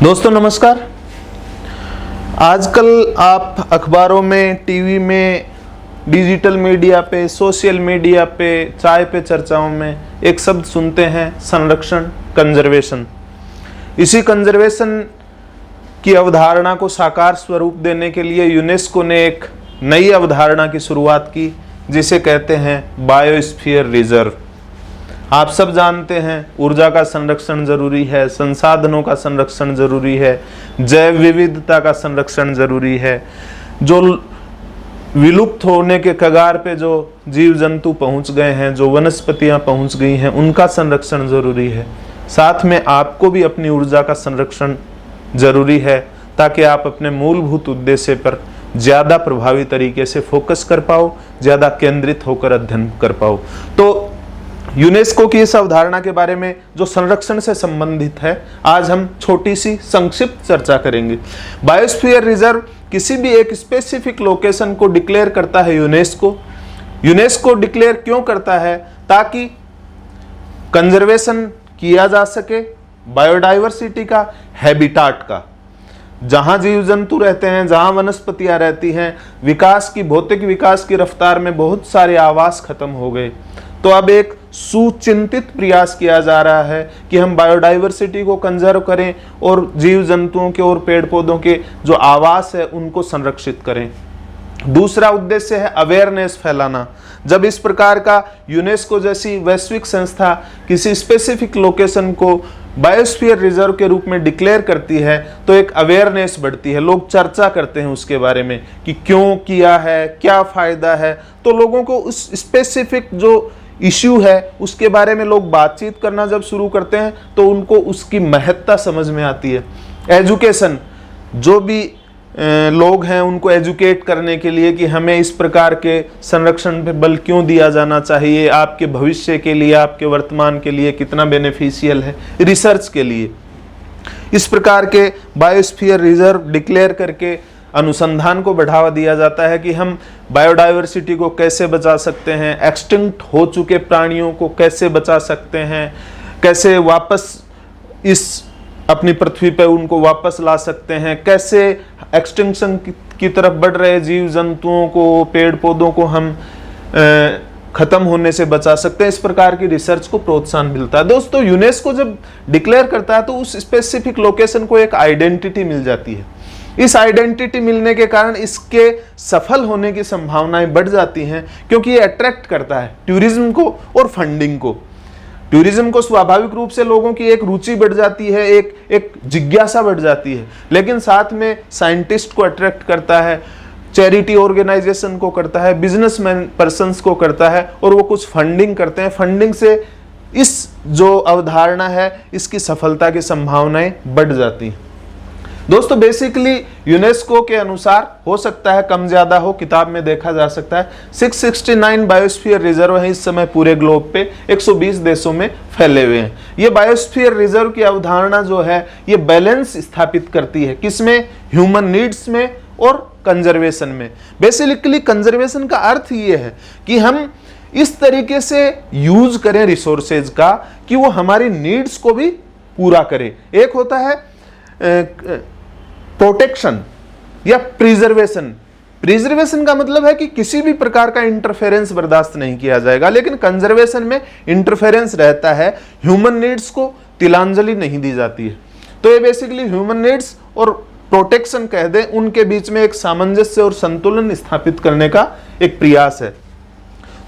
दोस्तों नमस्कार। आजकल आप अखबारों में, टीवी में, डिजिटल मीडिया पे, सोशल मीडिया पे, चाय पे चर्चाओं में एक शब्द सुनते हैं, संरक्षण, कंजर्वेशन। इसी कंजर्वेशन की अवधारणा को साकार स्वरूप देने के लिए यूनेस्को ने एक नई अवधारणा की शुरुआत की, जिसे कहते हैं बायोस्फीयर रिजर्व। आप सब जानते हैं ऊर्जा का संरक्षण जरूरी है, संसाधनों का संरक्षण जरूरी है, जैव विविधता का संरक्षण जरूरी है, जो विलुप्त होने के कगार पे जो जीव जंतु पहुंच गए हैं, जो वनस्पतियां पहुंच गई हैं, उनका संरक्षण जरूरी है। साथ में आपको भी अपनी ऊर्जा का संरक्षण जरूरी है, ताकि आप अपने मूलभूत उद्देश्य पर ज्यादा प्रभावी तरीके से फोकस कर पाओ, ज्यादा केंद्रित होकर अध्ययन कर पाओ। तो यूनेस्को की इस अवधारणा के बारे में जो संरक्षण से संबंधित है, आज हम छोटी सी संक्षिप्त चर्चा करेंगे। बायोस्फीयर रिजर्व किसी भी एक स्पेसिफिक लोकेशन को डिक्लेयर करता है यूनेस्को डिक्लेयर क्यों करता है? ताकि कंजर्वेशन किया जा सके बायोडाइवर्सिटी का, हैबिटाट का। जहां जीव जंतु रहते हैं, जहां वनस्पतियां रहती हैं, भौतिक विकास की रफ्तार में बहुत सारे आवास खत्म हो गए। तो अब एक सुचिंतित प्रयास किया जा रहा है कि हम बायोडाइवर्सिटी को कंजर्व करें और जीव जंतुओं के और पेड़ पौधों के जो आवास है उनको संरक्षित करें। दूसरा उद्देश्य है अवेयरनेस फैलाना। जब इस प्रकार का यूनेस्को जैसी वैश्विक संस्था किसी स्पेसिफिक लोकेशन को बायोस्फीयर रिजर्व के रूप में डिक्लेयर करती है, तो एक अवेयरनेस बढ़ती है, लोग चर्चा करते हैं उसके बारे में कि क्यों किया है, क्या फायदा है। तो लोगों को उस स्पेसिफिक जो इश्यू है उसके बारे में लोग बातचीत करना जब शुरू करते हैं, तो उनको उसकी महत्ता समझ में आती है। एजुकेशन, जो भी लोग हैं उनको एजुकेट करने के लिए कि हमें इस प्रकार के संरक्षण पे बल क्यों दिया जाना चाहिए, आपके भविष्य के लिए, आपके वर्तमान के लिए कितना बेनिफिशियल है, रिसर्च के लिए। इस प्रकार के बायोस्फीयर रिजर्व डिक्लेयर करके अनुसंधान को बढ़ावा दिया जाता है कि हम बायोडाइवर्सिटी को कैसे बचा सकते हैं, एक्सटिंक्ट हो चुके प्राणियों को कैसे बचा सकते हैं, कैसे वापस इस अपनी पृथ्वी पर उनको वापस ला सकते हैं, कैसे एक्सटिंक्शन की तरफ बढ़ रहे जीव जंतुओं को, पेड़ पौधों को हम खत्म होने से बचा सकते हैं। इस प्रकार की रिसर्च को प्रोत्साहन मिलता है। दोस्तों, यूनेस्को जब डिक्लेयर करता है तो उस स्पेसिफिक लोकेशन को एक आइडेंटिटी मिल जाती है। इस आइडेंटिटी मिलने के कारण इसके सफल होने की संभावनाएं बढ़ जाती हैं, क्योंकि ये अट्रैक्ट करता है टूरिज्म को और फंडिंग को। टूरिज्म को स्वाभाविक रूप से लोगों की एक रुचि बढ़ जाती है, एक जिज्ञासा बढ़ जाती है, लेकिन साथ में साइंटिस्ट को अट्रैक्ट करता है, चैरिटी ऑर्गेनाइजेशन को करता है, बिजनेसमैन पर्सन्स को करता है, और वो कुछ फंडिंग करते हैं। फंडिंग से इस जो अवधारणा है इसकी सफलता की संभावनाएं बढ़ जाती हैं। दोस्तों, बेसिकली यूनेस्को के अनुसार हो सकता है कम ज्यादा हो, किताब में देखा जा सकता है 669 बायोस्फीयर रिजर्व है इस समय पूरे ग्लोब पे, 120 देशों में फैले हुए हैं। ये बायोस्फीयर रिजर्व की अवधारणा जो है ये बैलेंस स्थापित करती है, किसमें? ह्यूमन नीड्स में और कंजर्वेशन में। बेसिकली कंजर्वेशन का अर्थ ये है कि हम इस तरीके से यूज करें रिसोर्सेज का कि वो हमारी नीड्स को भी पूरा करे। एक होता है प्रोटेक्शन या प्रिजर्वेशन का मतलब है कि किसी भी प्रकार का इंटरफेरेंस बर्दाश्त नहीं किया जाएगा, लेकिन कंजर्वेशन में इंटरफेरेंस रहता है, ह्यूमन नीड्स को तिलांजलि नहीं दी जाती है। तो ये बेसिकली ह्यूमन नीड्स और प्रोटेक्शन कह दें, उनके बीच में एक सामंजस्य और संतुलन स्थापित करने का एक प्रयास है।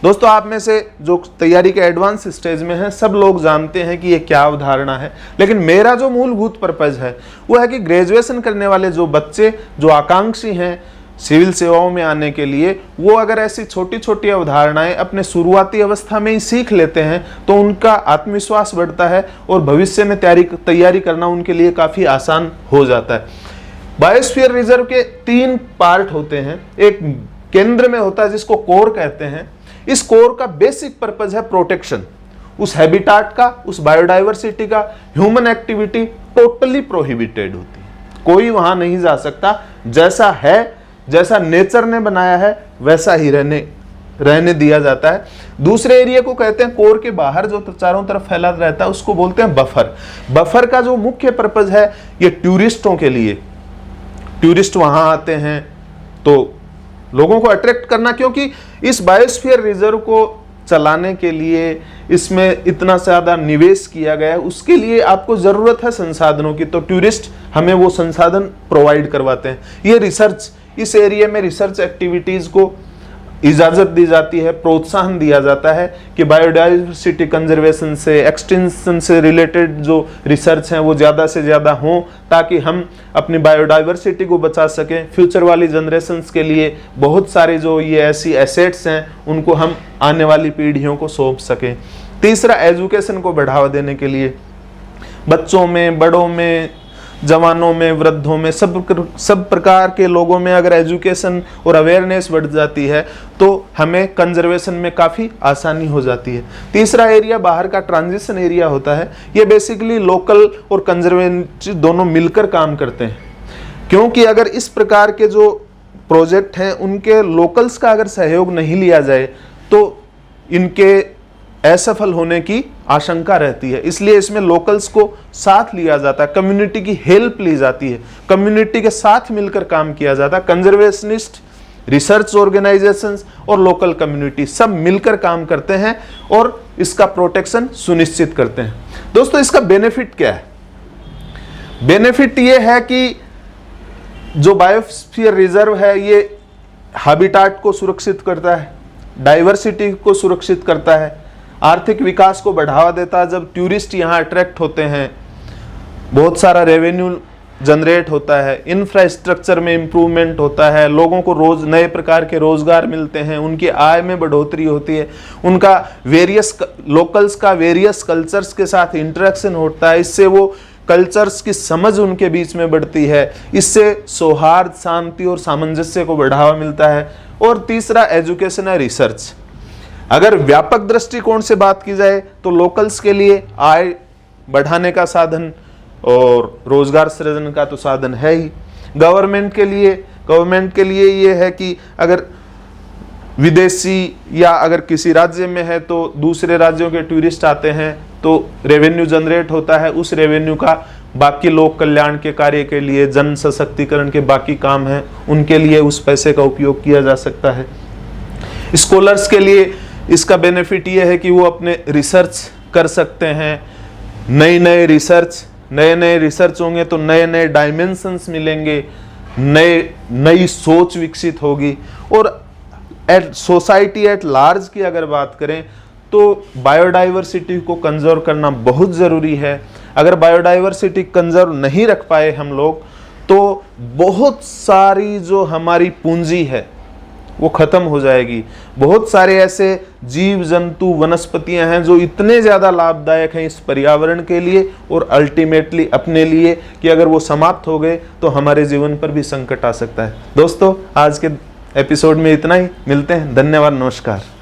दोस्तों, आप में से जो तैयारी के एडवांस स्टेज में हैं, सब लोग जानते हैं कि ये क्या अवधारणा है, लेकिन मेरा जो मूलभूत पर्पज है वो है कि ग्रेजुएशन करने वाले जो बच्चे, जो आकांक्षी हैं सिविल सेवाओं में आने के लिए, वो अगर ऐसी छोटी छोटी अवधारणाएं अपने शुरुआती अवस्था में ही सीख लेते हैं तो उनका आत्मविश्वास बढ़ता है और भविष्य में तैयारी करना उनके लिए काफ़ी आसान हो जाता है। बायोस्फीयर रिजर्व के 3 पार्ट होते हैं। एक केंद्र में होता है जिसको कोर कहते हैं। इस कोर का बेसिक पर्पज है प्रोटेक्शन, उस हैबिटाट का, उस बायोडाइवर्सिटी का। ह्यूमन एक्टिविटी टोटली प्रोहिबिटेड होती है, कोई वहां नहीं जा सकता। जैसा है, जैसा नेचर ने बनाया है वैसा ही रहने दिया जाता है। दूसरे एरिया को कहते हैं कोर के बाहर जो चारों तरफ फैला रहता है उसको बोलते हैं बफर। बफर का जो मुख्य पर्पज है ये टूरिस्टों के लिए, टूरिस्ट वहां आते हैं तो लोगों को अट्रैक्ट करना, क्योंकि इस बायोस्फीयर रिजर्व को चलाने के लिए इसमें इतना ज्यादा निवेश किया गया है, उसके लिए आपको जरूरत है संसाधनों की, तो टूरिस्ट हमें वो संसाधन प्रोवाइड करवाते हैं। ये रिसर्च, इस एरिया में रिसर्च एक्टिविटीज को इजाजत दी जाती है, प्रोत्साहन दिया जाता है कि बायोडाइवर्सिटी कंजर्वेशन से, एक्सटेंशन से रिलेटेड जो रिसर्च हैं वो ज़्यादा से ज़्यादा हों, ताकि हम अपनी बायोडाइवर्सिटी को बचा सकें। फ्यूचर वाली जनरेशन्स के लिए बहुत सारे जो ये ऐसी एसेट्स हैं उनको हम आने वाली पीढ़ियों को सौंप सकें। तीसरा, एजुकेशन को बढ़ावा देने के लिए बच्चों में, बड़ों में, जवानों में, वृद्धों में, सब प्रकार के लोगों में अगर एजुकेशन और अवेयरनेस बढ़ जाती है तो हमें कंजर्वेशन में काफ़ी आसानी हो जाती है। तीसरा एरिया बाहर का ट्रांजिशन एरिया होता है। ये बेसिकली लोकल और कंजर्वेटिव दोनों मिलकर काम करते हैं, क्योंकि अगर इस प्रकार के जो प्रोजेक्ट हैं उनके लोकल्स का अगर सहयोग नहीं लिया जाए तो इनके असफल होने की आशंका रहती है। इसलिए इसमें लोकल्स को साथ लिया जाता है, कम्युनिटी की हेल्प ली जाती है, कम्युनिटी के साथ मिलकर काम किया जाता है। कंजर्वेशनिस्ट, रिसर्च ऑर्गेनाइजेशंस और लोकल कम्युनिटी सब मिलकर काम करते हैं और इसका प्रोटेक्शन सुनिश्चित करते हैं। दोस्तों, इसका बेनिफिट क्या है? बेनिफिट ये है कि जो बायोस्फीयर रिजर्व है ये हैबिटाट को सुरक्षित करता है, डाइवर्सिटी को सुरक्षित करता है, आर्थिक विकास को बढ़ावा देता है। जब टूरिस्ट यहाँ अट्रैक्ट होते हैं बहुत सारा रेवेन्यू जनरेट होता है, इंफ्रास्ट्रक्चर में इम्प्रूवमेंट होता है, लोगों को रोज नए प्रकार के रोजगार मिलते हैं, उनकी आय में बढ़ोतरी होती है, उनका वेरियस लोकल्स का वेरियस कल्चर्स के साथ इंटरेक्शन होता है, इससे वो कल्चर्स की समझ उनके बीच में बढ़ती है, इससे सौहार्द, शांति और सामंजस्य को बढ़ावा मिलता है। और तीसरा एजुकेशन है, रिसर्च। अगर व्यापक दृष्टिकोण से बात की जाए तो लोकल्स के लिए आय बढ़ाने का साधन और रोजगार सृजन का तो साधन है ही। गवर्नमेंट के लिए ये है कि अगर विदेशी या अगर किसी राज्य में है तो दूसरे राज्यों के टूरिस्ट आते हैं तो रेवेन्यू जनरेट होता है, उस रेवेन्यू का बाकी लोक कल्याण के कार्य के लिए, जन सशक्तिकरण के बाकी काम हैं उनके लिए उस पैसे का उपयोग किया जा सकता है। स्कॉलर्स के लिए इसका बेनिफिट ये है कि वो अपने रिसर्च कर सकते हैं, नए नए रिसर्च होंगे तो नए नए डायमेंशंस मिलेंगे, नई सोच विकसित होगी। और सोसाइटी एट लार्ज की अगर बात करें तो बायोडाइवर्सिटी को कंजर्व करना बहुत ज़रूरी है। अगर बायोडाइवर्सिटी कंजर्व नहीं रख पाए हम लोग तो बहुत सारी जो हमारी पूंजी है वो खत्म हो जाएगी। बहुत सारे ऐसे जीव जंतु वनस्पतियां हैं जो इतने ज़्यादा लाभदायक हैं इस पर्यावरण के लिए और अल्टीमेटली अपने लिए कि अगर वो समाप्त हो गए तो हमारे जीवन पर भी संकट आ सकता है। दोस्तों, आज के एपिसोड में इतना ही। मिलते हैं। धन्यवाद। नमस्कार।